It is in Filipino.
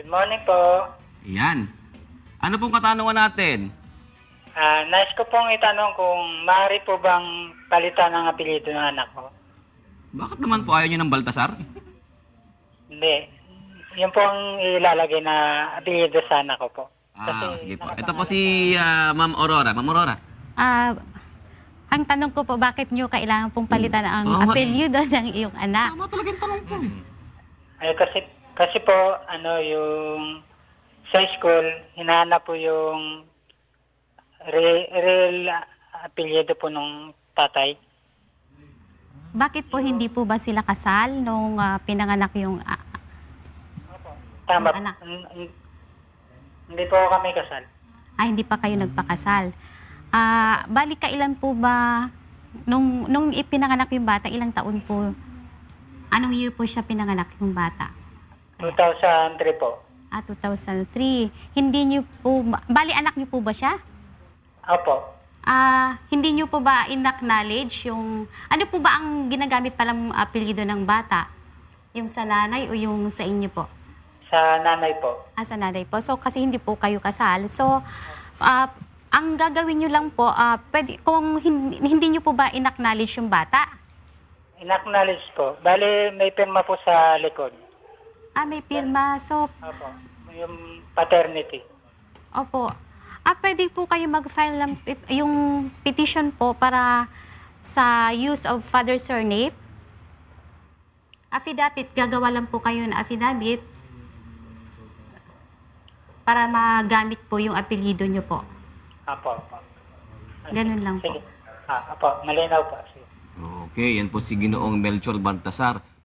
Good morning po. Yan. Ano pong katanungan natin? Nais ko pong itanong kung maaari po bang palitan ang apelyido ng anak ko? Bakit naman po ayaw nyo ng Baltasar? Hindi. Yun po ang ilalagay na apelyido sa anak ko po. Sige po. Ito po si Ma'am Aurora. Ma'am Aurora. Ang tanong ko po, bakit nyo kailangan pong palitan ang apelyido ng iyong anak? Tama talaga yung tanong po. Kasi po, yung sa school, hinahanap po yung real apelyido po nung tatay. Bakit po hindi po ba sila kasal nung pinanganak yung Tama. anak? Hindi po kami kasal. Hindi pa kayo nagpakasal. Bali kailan po ba, nung ipinanganak yung bata, ilang taon po, anong year po siya pinanganak yung bata? 2003 po. 2003. Hindi niyo po, bali anak niyo po ba siya? Opo. Hindi niyo po ba in-acknowledge yung, ano po ba ang ginagamit palang apelyido ng bata? Yung sa nanay o yung sa inyo po? Sa nanay po. Sa nanay po. So, kasi hindi po kayo kasal. So, ang gagawin niyo lang po, pwede, kung hindi niyo po ba in-acknowledge yung bata? In-acknowledge po. Bali, may pirma po sa likod. May pirma. So, Opo. Yung paternity. opo. Pwede po kayo mag-file ng yung petition po para sa use of father's surname. Affidavit, gagawa lang po kayo ng affidavit para magamit po yung apelyido nyo po. Opo. Ganun lang po. Sige. Opo. Malinaw po. Sige. Okay, yan po si Ginoong Melchor Baltasar.